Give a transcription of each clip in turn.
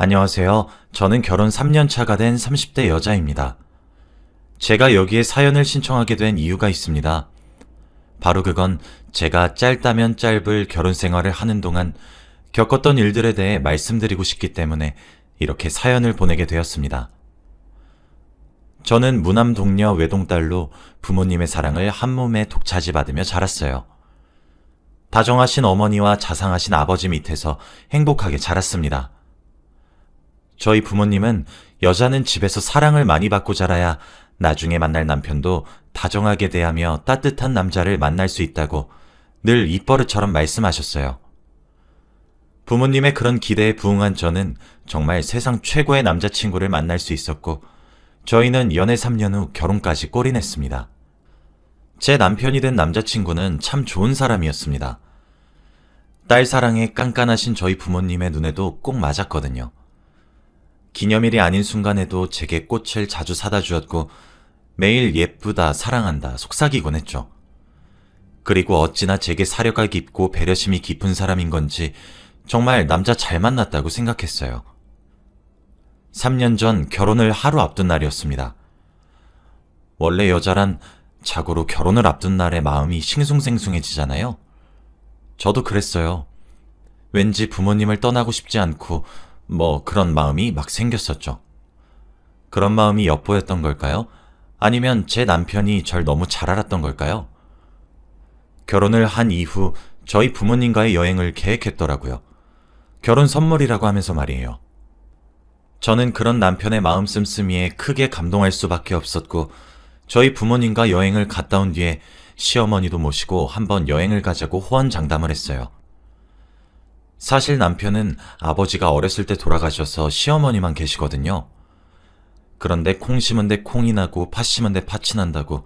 안녕하세요. 저는 결혼 3년 차가 된 30대 여자입니다. 제가 여기에 사연을 신청하게 된 이유가 있습니다. 바로 그건 제가 짧다면 짧을 결혼 생활을 하는 동안 겪었던 일들에 대해 말씀드리고 싶기 때문에 이렇게 사연을 보내게 되었습니다. 저는 무남 동녀 외동딸로 부모님의 사랑을 한몸에 독차지받으며 자랐어요. 다정하신 어머니와 자상하신 아버지 밑에서 행복하게 자랐습니다. 저희 부모님은 여자는 집에서 사랑을 많이 받고 자라야 나중에 만날 남편도 다정하게 대하며 따뜻한 남자를 만날 수 있다고 늘 입버릇처럼 말씀하셨어요. 부모님의 그런 기대에 부응한 저는 정말 세상 최고의 남자친구를 만날 수 있었고, 저희는 연애 3년 후 결혼까지 골인했습니다. 제 남편이 된 남자친구는 참 좋은 사람이었습니다. 딸 사랑에 깐깐하신 저희 부모님의 눈에도 꼭 맞았거든요. 기념일이 아닌 순간에도 제게 꽃을 자주 사다 주었고 매일 예쁘다, 사랑한다, 속삭이곤 했죠. 그리고 어찌나 제게 사려가 깊고 배려심이 깊은 사람인 건지 정말 남자 잘 만났다고 생각했어요. 3년 전 결혼을 하루 앞둔 날이었습니다. 원래 여자란 자고로 결혼을 앞둔 날에 마음이 싱숭생숭해지잖아요. 저도 그랬어요. 왠지 부모님을 떠나고 싶지 않고 그런 마음이 막 생겼었죠. 그런 마음이 엿보였던 걸까요? 아니면 제 남편이 절 너무 잘 알았던 걸까요? 결혼을 한 이후 저희 부모님과의 여행을 계획했더라고요. 결혼 선물이라고 하면서 말이에요. 저는 그런 남편의 마음 씀씀이에 크게 감동할 수밖에 없었고, 저희 부모님과 여행을 갔다 온 뒤에 시어머니도 모시고 한번 여행을 가자고 호언장담을 했어요. 사실 남편은 아버지가 어렸을 때 돌아가셔서 시어머니만 계시거든요. 그런데 콩 심은 데 콩이 나고 팥 심은 데 팥이 난다고,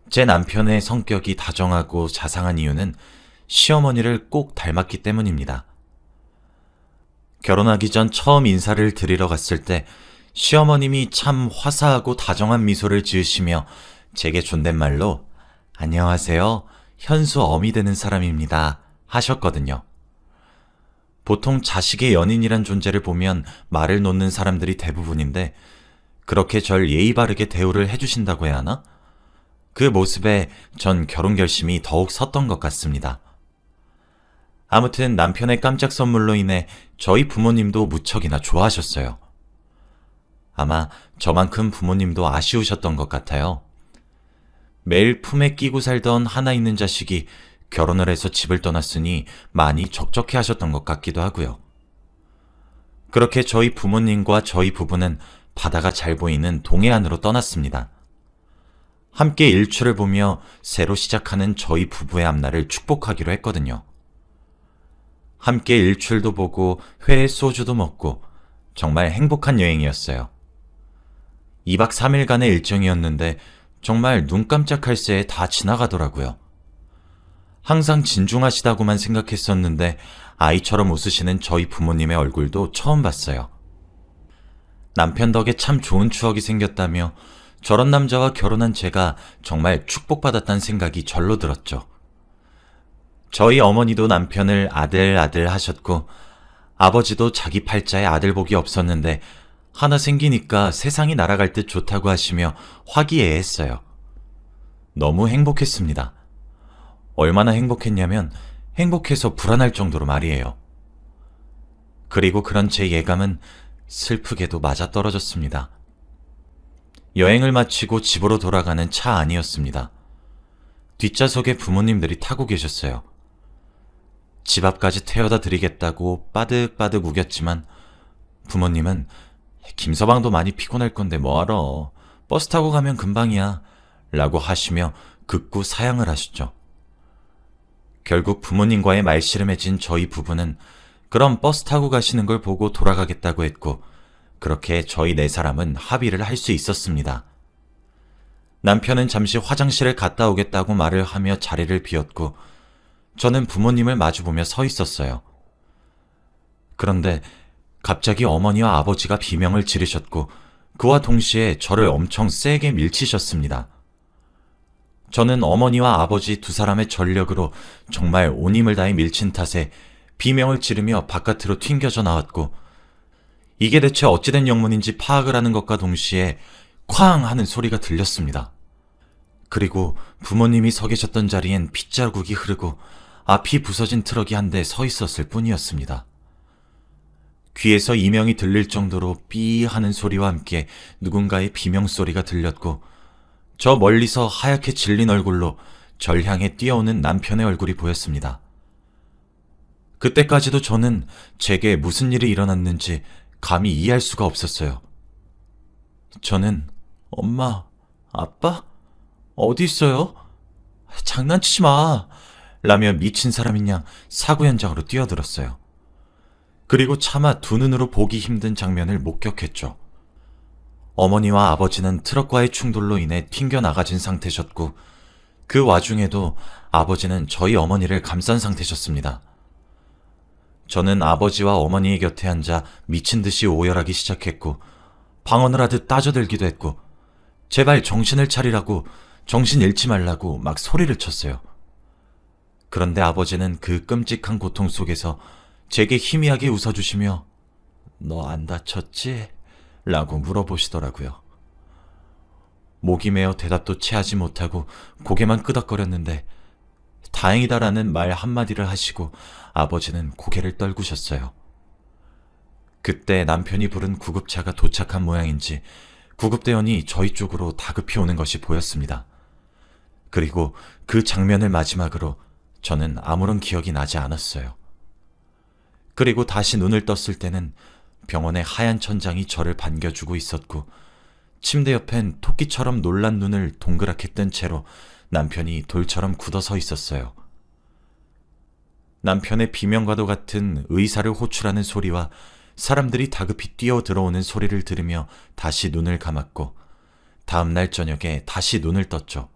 제 남편의 성격이 다정하고 자상한 이유는 시어머니를 꼭 닮았기 때문입니다. 결혼하기 전 처음 인사를 드리러 갔을 때 시어머님이 참 화사하고 다정한 미소를 지으시며 제게 존댓말로 "안녕하세요, 현수 어미 되는 사람입니다" 하셨거든요. 보통 자식의 연인이란 존재를 보면 말을 놓는 사람들이 대부분인데, 그렇게 절 예의 바르게 대우를 해주신다고 해야 하나? 그 모습에 전 결혼 결심이 더욱 섰던 것 같습니다. 아무튼 남편의 깜짝 선물로 인해 저희 부모님도 무척이나 좋아하셨어요. 아마 저만큼 부모님도 아쉬우셨던 것 같아요. 매일 품에 끼고 살던 하나 있는 자식이 결혼을 해서 집을 떠났으니 많이 적적해 하셨던 것 같기도 하고요. 그렇게 저희 부모님과 저희 부부는 바다가 잘 보이는 동해안으로 떠났습니다. 함께 일출을 보며 새로 시작하는 저희 부부의 앞날을 축복하기로 했거든요. 함께 일출도 보고 회에 소주도 먹고 정말 행복한 여행이었어요. 2박 3일간의 일정이었는데 정말 눈 깜짝할 새에 다 지나가더라고요. 항상 진중하시다고만 생각했었는데 아이처럼 웃으시는 저희 부모님의 얼굴도 처음 봤어요. 남편 덕에 참 좋은 추억이 생겼다며 저런 남자와 결혼한 제가 정말 축복받았다는 생각이 절로 들었죠. 저희 어머니도 남편을 아들 하셨고, 아버지도 자기 팔자에 아들 복이 없었는데 하나 생기니까 세상이 날아갈 듯 좋다고 하시며 화기애애했어요. 너무 행복했습니다. 얼마나 행복했냐면 행복해서 불안할 정도로 말이에요. 그리고 그런 제 예감은 슬프게도 맞아떨어졌습니다. 여행을 마치고 집으로 돌아가는 차 안이었습니다. 뒷좌석에 부모님들이 타고 계셨어요. 집 앞까지 태워다 드리겠다고 빠득빠득 우겼지만 부모님은 "김서방도 많이 피곤할 건데 뭐하러, 버스 타고 가면 금방이야" 라고 하시며 극구 사양을 하셨죠. 결국 부모님과의 말씨름해진 저희 부부는 그럼 버스 타고 가시는 걸 보고 돌아가겠다고 했고, 그렇게 저희 네 사람은 합의를 할 수 있었습니다. 남편은 잠시 화장실에 갔다 오겠다고 말을 하며 자리를 비웠고, 저는 부모님을 마주보며 서 있었어요. 그런데 갑자기 어머니와 아버지가 비명을 지르셨고, 그와 동시에 저를 엄청 세게 밀치셨습니다. 저는 어머니와 아버지 두 사람의 전력으로 정말 온 힘을 다해 밀친 탓에 비명을 지르며 바깥으로 튕겨져 나왔고, 이게 대체 어찌된 영문인지 파악을 하는 것과 동시에 쾅 하는 소리가 들렸습니다. 그리고 부모님이 서 계셨던 자리엔 핏자국이 흐르고 앞이 부서진 트럭이 한 대 서 있었을 뿐이었습니다. 귀에서 이명이 들릴 정도로 삐 하는 소리와 함께 누군가의 비명소리가 들렸고 저 멀리서 하얗게 질린 얼굴로 절 향해 뛰어오는 남편의 얼굴이 보였습니다. 그때까지도 저는 제게 무슨 일이 일어났는지 감히 이해할 수가 없었어요. 저는 엄마, 아빠? 어디 있어요? 장난치지 마! 라며 미친 사람인 양 사고 현장으로 뛰어들었어요. 그리고 차마 두 눈으로 보기 힘든 장면을 목격했죠. 어머니와 아버지는 트럭과의 충돌로 인해 튕겨나가진 상태셨고 그 와중에도 아버지는 저희 어머니를 감싼 상태셨습니다. 저는 아버지와 어머니의 곁에 앉아 미친 듯이 오열하기 시작했고 방언을 하듯 따져들기도 했고 제발 정신을 차리라고 정신 잃지 말라고 막 소리를 쳤어요. 그런데 아버지는 그 끔찍한 고통 속에서 제게 희미하게 웃어주시며 너 안 다쳤지? 라고 물어보시더라고요. 목이 메어 대답도 채하지 못하고 고개만 끄덕거렸는데 다행이다라는 말 한마디를 하시고 아버지는 고개를 떨구셨어요. 그때 남편이 부른 구급차가 도착한 모양인지 구급대원이 저희 쪽으로 다급히 오는 것이 보였습니다. 그리고 그 장면을 마지막으로 저는 아무런 기억이 나지 않았어요. 그리고 다시 눈을 떴을 때는 병원의 하얀 천장이 저를 반겨주고 있었고 침대 옆엔 토끼처럼 놀란 눈을 동그랗게 뜬 채로 남편이 돌처럼 굳어서 있었어요. 남편의 비명과도 같은 의사를 호출하는 소리와 사람들이 다급히 뛰어 들어오는 소리를 들으며 다시 눈을 감았고 다음날 저녁에 다시 눈을 떴죠.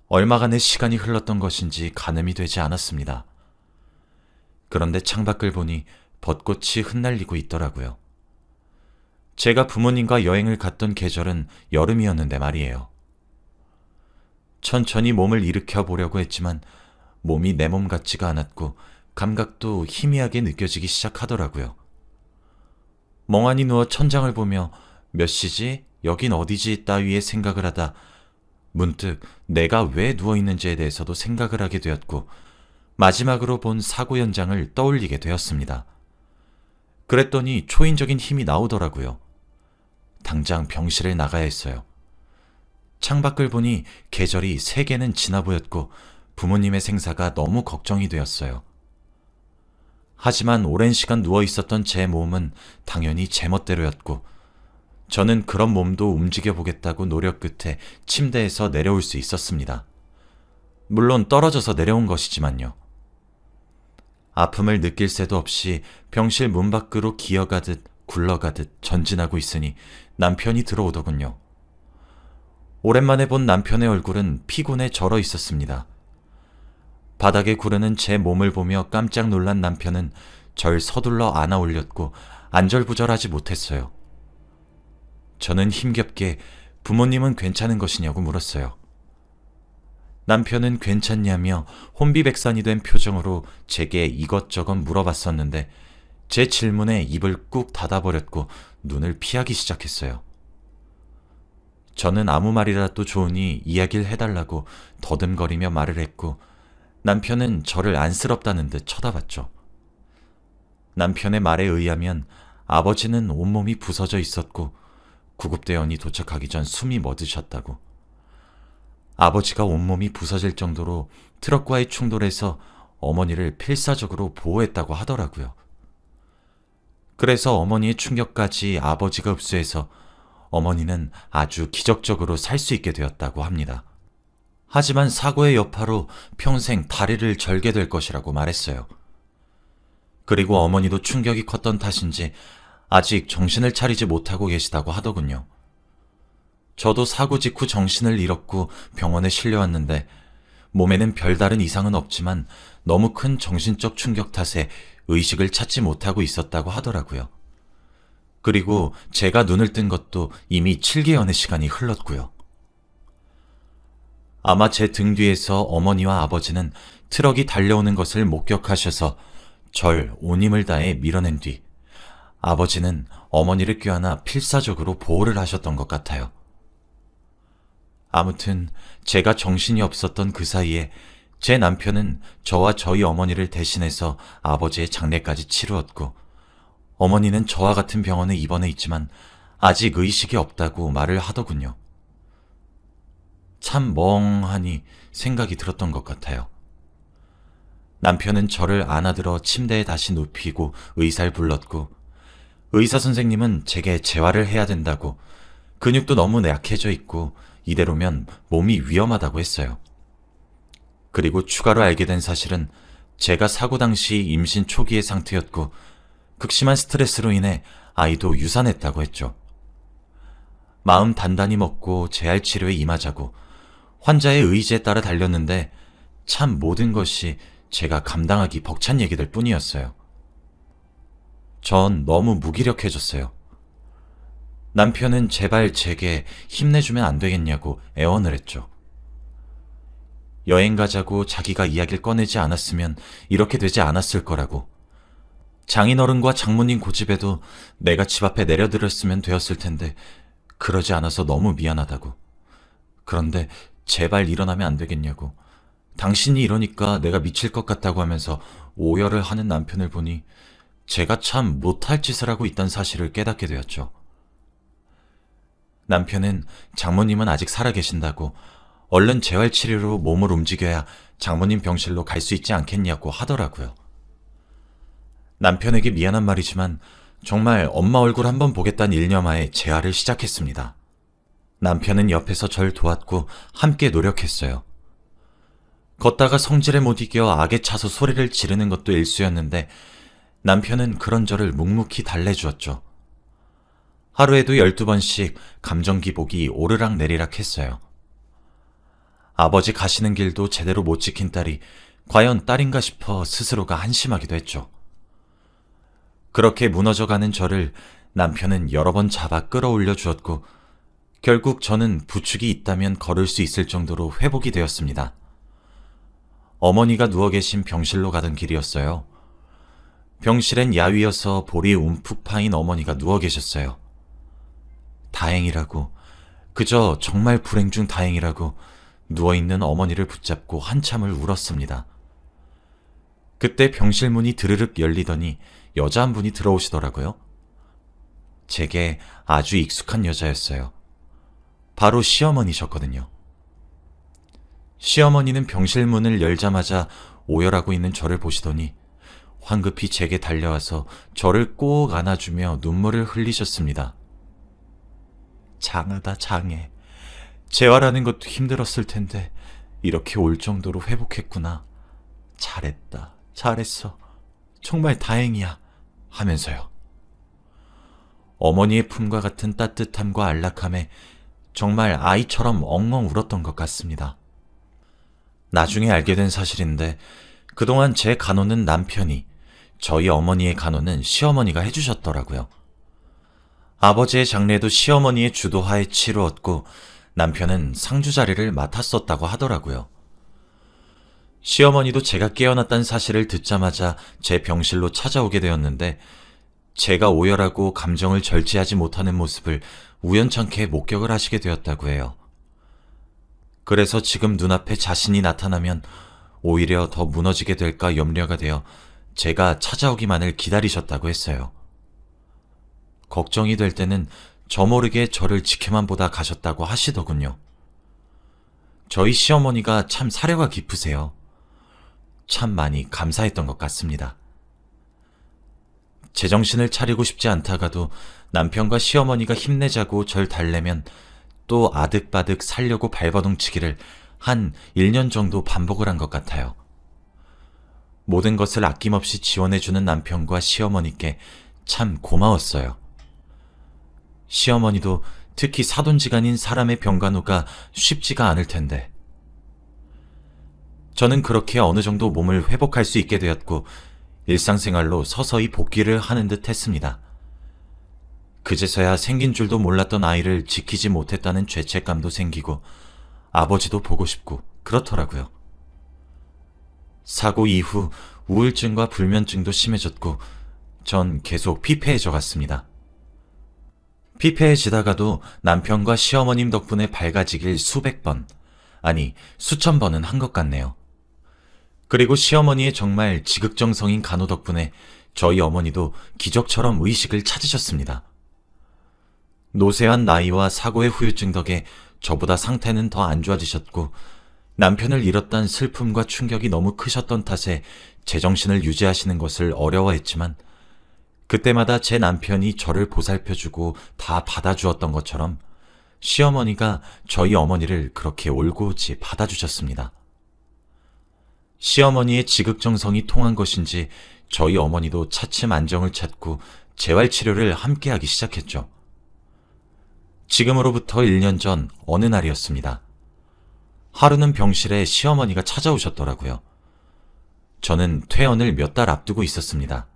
얼마간의 시간이 흘렀던 것인지 가늠이 되지 않았습니다. 그런데 창밖을 보니 벚꽃이 흩날리고 있더라고요. 제가 부모님과 여행을 갔던 계절은 여름이었는데 말이에요. 천천히 몸을 일으켜 보려고 했지만 몸이 내 몸 같지가 않았고 감각도 희미하게 느껴지기 시작하더라고요. 멍하니 누워 천장을 보며 몇 시지? 여긴 어디지? 따위의 생각을 하다 문득 내가 왜 누워있는지에 대해서도 생각을 하게 되었고 마지막으로 본 사고 현장을 떠올리게 되었습니다. 그랬더니 초인적인 힘이 나오더라고요. 당장 병실에 나가야 했어요. 창밖을 보니 계절이 3개는 지나 보였고 부모님의 생사가 너무 걱정이 되었어요. 하지만 오랜 시간 누워 있었던 제 몸은 당연히 제멋대로였고 저는 그런 몸도 움직여보겠다고 노력 끝에 침대에서 내려올 수 있었습니다. 물론 떨어져서 내려온 것이지만요. 아픔을 느낄 새도 없이 병실 문 밖으로 기어가듯 굴러가듯 전진하고 있으니 남편이 들어오더군요. 오랜만에 본 남편의 얼굴은 피곤해 절어 있었습니다. 바닥에 구르는 제 몸을 보며 깜짝 놀란 남편은 절 서둘러 안아 올렸고 안절부절하지 못했어요. 저는 힘겹게 부모님은 괜찮은 것이냐고 물었어요. 남편은 괜찮냐며 혼비백산이 된 표정으로 제게 이것저것 물어봤었는데 제 질문에 입을 꾹 닫아버렸고 눈을 피하기 시작했어요. 저는 아무 말이라도 좋으니 이야기를 해달라고 더듬거리며 말을 했고 남편은 저를 안쓰럽다는 듯 쳐다봤죠. 남편의 말에 의하면 아버지는 온몸이 부서져 있었고 구급대원이 도착하기 전 숨이 멎으셨다고. 아버지가 온몸이 부서질 정도로 트럭과의 충돌에서 어머니를 필사적으로 보호했다고 하더라고요. 그래서 어머니의 충격까지 아버지가 흡수해서 어머니는 아주 기적적으로 살 수 있게 되었다고 합니다. 하지만 사고의 여파로 평생 다리를 절게 될 것이라고 말했어요. 그리고 어머니도 충격이 컸던 탓인지 아직 정신을 차리지 못하고 계시다고 하더군요. 저도 사고 직후 정신을 잃었고 병원에 실려왔는데 몸에는 별다른 이상은 없지만 너무 큰 정신적 충격 탓에 의식을 찾지 못하고 있었다고 하더라고요. 그리고 제가 눈을 뜬 것도 이미 7개월의 시간이 흘렀고요. 아마 제 등 뒤에서 어머니와 아버지는 트럭이 달려오는 것을 목격하셔서 절 온 힘을 다해 밀어낸 뒤 아버지는 어머니를 껴안아 필사적으로 보호를 하셨던 것 같아요. 아무튼 제가 정신이 없었던 그 사이에 제 남편은 저와 저희 어머니를 대신해서 아버지의 장례까지 치루었고, 어머니는 저와 같은 병원에 입원해 있지만 아직 의식이 없다고 말을 하더군요. 참 멍하니 생각이 들었던 것 같아요. 남편은 저를 안아들어 침대에 다시 눕히고 의사를 불렀고, 의사 선생님은 제게 재활을 해야 된다고, 근육도 너무 약해져 있고 이대로면 몸이 위험하다고 했어요. 그리고 추가로 알게 된 사실은 제가 사고 당시 임신 초기의 상태였고, 극심한 스트레스로 인해 아이도 유산했다고 했죠. 마음 단단히 먹고 재활 치료에 임하자고 환자의 의지에 따라 달렸는데, 참 모든 것이 제가 감당하기 벅찬 얘기들 뿐이었어요. 전 너무 무기력해졌어요. 남편은 제발 제게 힘내주면 안 되겠냐고 애원을 했죠. 여행 가자고 자기가 이야기를 꺼내지 않았으면 이렇게 되지 않았을 거라고, 장인어른과 장모님 고집에도 내가 집 앞에 내려드렸으면 되었을 텐데 그러지 않아서 너무 미안하다고, 그런데 제발 일어나면 안 되겠냐고, 당신이 이러니까 내가 미칠 것 같다고 하면서 오열을 하는 남편을 보니 제가 참 못할 짓을 하고 있다는 사실을 깨닫게 되었죠. 남편은 장모님은 아직 살아계신다고 얼른 재활치료로 몸을 움직여야 장모님 병실로 갈 수 있지 않겠냐고 하더라고요. 남편에게 미안한 말이지만 정말 엄마 얼굴 한번 보겠다는 일념하에 재활을 시작했습니다. 남편은 옆에서 절 도왔고 함께 노력했어요. 걷다가 성질에 못 이겨 악에 차서 소리를 지르는 것도 일쑤였는데 남편은 그런 저를 묵묵히 달래주었죠. 하루에도 12번씩 감정 기복이 오르락 내리락 했어요. 아버지 가시는 길도 제대로 못 지킨 딸이 과연 딸인가 싶어 스스로가 한심하기도 했죠. 그렇게 무너져가는 저를 남편은 여러 번 잡아 끌어올려 주었고, 결국 저는 부축이 있다면 걸을 수 있을 정도로 회복이 되었습니다. 어머니가 누워 계신 병실로 가던 길이었어요. 병실엔 야위여서 볼이 움푹 파인 어머니가 누워 계셨어요. 다행이라고, 그저 정말 불행 중 다행이라고 누워있는 어머니를 붙잡고 한참을 울었습니다. 그때 병실 문이 드르륵 열리더니 여자 한 분이 들어오시더라고요. 제게 아주 익숙한 여자였어요. 바로 시어머니셨거든요. 시어머니는 병실 문을 열자마자 오열하고 있는 저를 보시더니 황급히 제게 달려와서 저를 꼭 안아주며 눈물을 흘리셨습니다. 장하다 장해. 재활하는 것도 힘들었을 텐데 이렇게 올 정도로 회복했구나. 잘했다. 잘했어. 정말 다행이야. 하면서요. 어머니의 품과 같은 따뜻함과 안락함에 정말 아이처럼 엉엉 울었던 것 같습니다. 나중에 알게 된 사실인데 그동안 제 간호는 남편이, 저희 어머니의 간호는 시어머니가 해주셨더라고요. 아버지의 장례도 시어머니의 주도하에 치루었고 남편은 상주 자리를 맡았었다고 하더라고요. 시어머니도 제가 깨어났다는 사실을 듣자마자 제 병실로 찾아오게 되었는데 제가 오열하고 감정을 절제하지 못하는 모습을 우연찮게 목격을 하시게 되었다고 해요. 그래서 지금 눈앞에 자신이 나타나면 오히려 더 무너지게 될까 염려가 되어 제가 찾아오기만을 기다리셨다고 했어요. 걱정이 될 때는 저 모르게 저를 지켜만 보다 가셨다고 하시더군요. 저희 시어머니가 참 사려가 깊으세요. 참 많이 감사했던 것 같습니다. 제정신을 차리고 싶지 않다가도 남편과 시어머니가 힘내자고 절 달래면 또 아득바득 살려고 발버둥치기를 한 1년 정도 반복을 한 것 같아요. 모든 것을 아낌없이 지원해주는 남편과 시어머니께 참 고마웠어요. 시어머니도 특히 사돈지간인 사람의 병간호가 쉽지가 않을 텐데. 저는 그렇게 어느 정도 몸을 회복할 수 있게 되었고 일상생활로 서서히 복귀를 하는 듯 했습니다. 그제서야 생긴 줄도 몰랐던 아이를 지키지 못했다는 죄책감도 생기고 아버지도 보고 싶고 그렇더라고요. 사고 이후 우울증과 불면증도 심해졌고 전 계속 피폐해져 갔습니다. 피폐해지다가도 남편과 시어머님 덕분에 밝아지길 수백 번, 아니 수천 번은 한 것 같네요. 그리고 시어머니의 정말 지극정성인 간호 덕분에 저희 어머니도 기적처럼 의식을 찾으셨습니다. 노쇠한 나이와 사고의 후유증 덕에 저보다 상태는 더 안 좋아지셨고 남편을 잃었다는 슬픔과 충격이 너무 크셨던 탓에 제정신을 유지하시는 것을 어려워했지만 그때마다 제 남편이 저를 보살펴주고 다 받아주었던 것처럼 시어머니가 저희 어머니를 그렇게 올곧이 받아주셨습니다. 시어머니의 지극정성이 통한 것인지 저희 어머니도 차츰 안정을 찾고 재활치료를 함께하기 시작했죠. 지금으로부터 1년 전 어느 날이었습니다. 하루는 병실에 시어머니가 찾아오셨더라고요. 저는 퇴원을 몇 달 앞두고 있었습니다.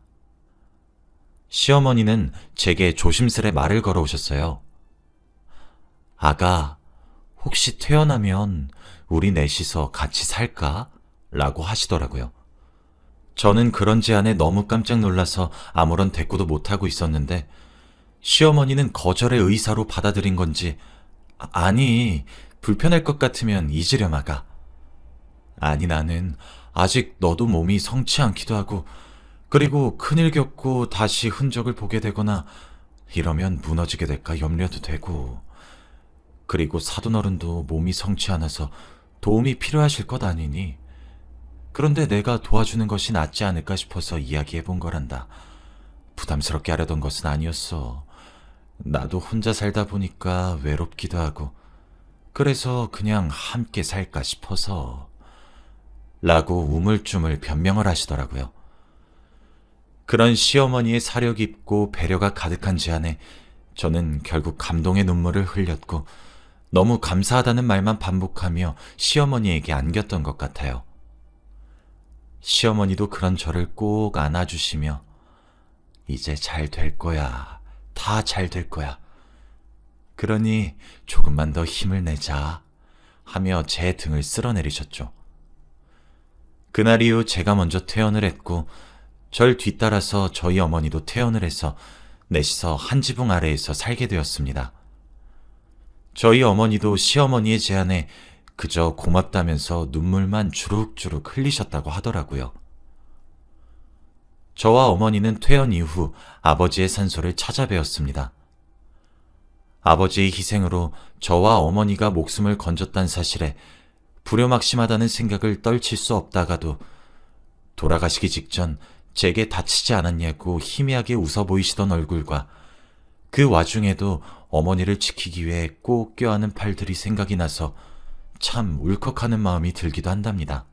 시어머니는 제게 조심스레 말을 걸어오셨어요. 아가, 혹시 퇴원하면 우리 넷이서 같이 살까? 라고 하시더라고요. 저는 그런 제안에 너무 깜짝 놀라서 아무런 대꾸도 못하고 있었는데 시어머니는 거절의 의사로 받아들인 건지 아니, 불편할 것 같으면 잊으렴 아가. 아니 나는 아직 너도 몸이 성치 않기도 하고 그리고 큰일 겪고 다시 흔적을 보게 되거나 이러면 무너지게 될까 염려도 되고 그리고 사돈어른도 몸이 성치 않아서 도움이 필요하실 것 아니니 그런데 내가 도와주는 것이 낫지 않을까 싶어서 이야기해 본 거란다. 부담스럽게 하려던 것은 아니었어. 나도 혼자 살다 보니까 외롭기도 하고 그래서 그냥 함께 살까 싶어서 라고 우물쭈물 변명을 하시더라고요. 그런 시어머니의 사려 깊고 배려가 가득한 제안에 저는 결국 감동의 눈물을 흘렸고 너무 감사하다는 말만 반복하며 시어머니에게 안겼던 것 같아요. 시어머니도 그런 저를 꼭 안아주시며 이제 잘 될 거야. 다 잘 될 거야. 그러니 조금만 더 힘을 내자 하며 제 등을 쓸어내리셨죠. 그날 이후 제가 먼저 퇴원을 했고 절 뒤따라서 저희 어머니도 퇴원을 해서 넷이서 한 지붕 아래에서 살게 되었습니다. 저희 어머니도 시어머니의 제안에 그저 고맙다면서 눈물만 주룩주룩 흘리셨다고 하더라고요. 저와 어머니는 퇴원 이후 아버지의 산소를 찾아뵈었습니다. 아버지의 희생으로 저와 어머니가 목숨을 건졌다는 사실에 불효막심하다는 생각을 떨칠 수 없다가도 돌아가시기 직전 제게 다치지 않았냐고 희미하게 웃어 보이시던 얼굴과 그 와중에도 어머니를 지키기 위해 꼭 껴안은 팔들이 생각이 나서 참 울컥하는 마음이 들기도 한답니다.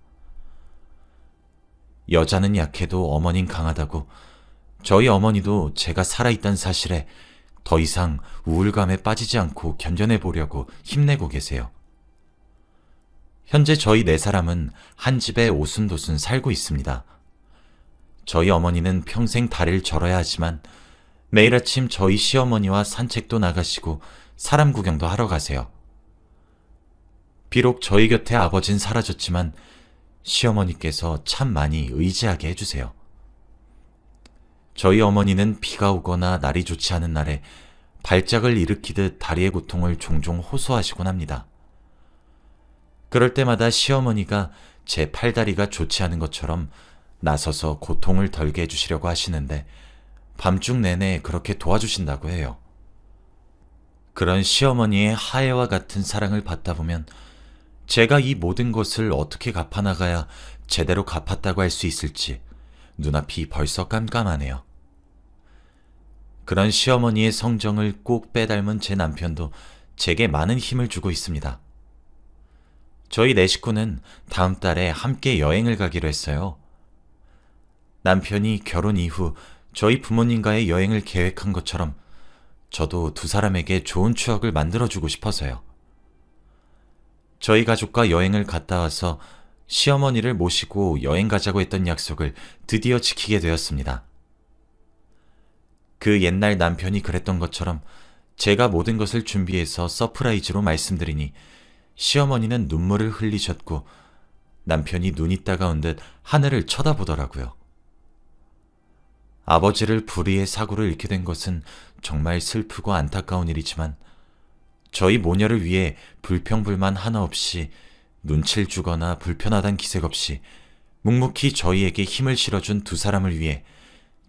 여자는 약해도 어머닌 강하다고 저희 어머니도 제가 살아있다는 사실에 더 이상 우울감에 빠지지 않고 견뎌내 보려고 힘내고 계세요. 현재 저희 네 사람은 한 집에 오순도순 살고 있습니다. 저희 어머니는 평생 다리를 절어야 하지만 매일 아침 저희 시어머니와 산책도 나가시고 사람 구경도 하러 가세요. 비록 저희 곁에 아버진 사라졌지만 시어머니께서 참 많이 의지하게 해주세요. 저희 어머니는 비가 오거나 날이 좋지 않은 날에 발작을 일으키듯 다리의 고통을 종종 호소하시곤 합니다. 그럴 때마다 시어머니가 제 팔다리가 좋지 않은 것처럼 나서서 고통을 덜게 해주시려고 하시는데 밤중 내내 그렇게 도와주신다고 해요. 그런 시어머니의 하애와 같은 사랑을 받다 보면 제가 이 모든 것을 어떻게 갚아나가야 제대로 갚았다고 할 수 있을지 눈앞이 벌써 깜깜하네요. 그런 시어머니의 성정을 꼭 빼닮은 제 남편도 제게 많은 힘을 주고 있습니다. 저희 네 식구는 다음 달에 함께 여행을 가기로 했어요. 남편이 결혼 이후 저희 부모님과의 여행을 계획한 것처럼 저도 두 사람에게 좋은 추억을 만들어주고 싶어서요. 저희 가족과 여행을 갔다 와서 시어머니를 모시고 여행 가자고 했던 약속을 드디어 지키게 되었습니다. 그 옛날 남편이 그랬던 것처럼 제가 모든 것을 준비해서 서프라이즈로 말씀드리니 시어머니는 눈물을 흘리셨고 남편이 눈이 따가운 듯 하늘을 쳐다보더라고요. 아버지를 불의의 사고를 잃게 된 것은 정말 슬프고 안타까운 일이지만 저희 모녀를 위해 불평불만 하나 없이 눈치를 주거나 불편하단 기색 없이 묵묵히 저희에게 힘을 실어준 두 사람을 위해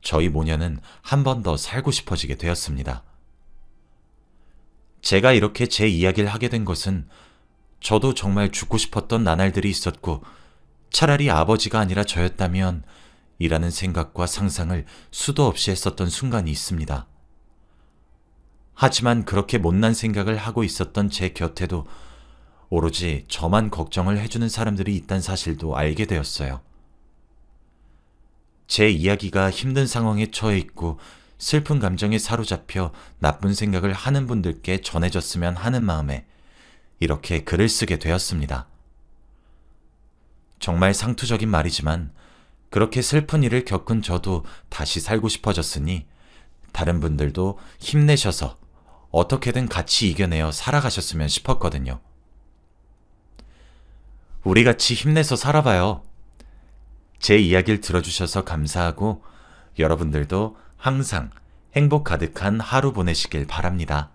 저희 모녀는 한 번 더 살고 싶어지게 되었습니다. 제가 이렇게 제 이야기를 하게 된 것은 저도 정말 죽고 싶었던 나날들이 있었고 차라리 아버지가 아니라 저였다면 이라는 생각과 상상을 수도 없이 했었던 순간이 있습니다. 하지만 그렇게 못난 생각을 하고 있었던 제 곁에도 오로지 저만 걱정을 해주는 사람들이 있다는 사실도 알게 되었어요. 제 이야기가 힘든 상황에 처해 있고 슬픈 감정에 사로잡혀 나쁜 생각을 하는 분들께 전해졌으면 하는 마음에 이렇게 글을 쓰게 되었습니다. 정말 상투적인 말이지만 그렇게 슬픈 일을 겪은 저도 다시 살고 싶어졌으니 다른 분들도 힘내셔서 어떻게든 같이 이겨내어 살아가셨으면 싶었거든요. 우리 같이 힘내서 살아봐요. 제 이야기를 들어주셔서 감사하고 여러분들도 항상 행복 가득한 하루 보내시길 바랍니다.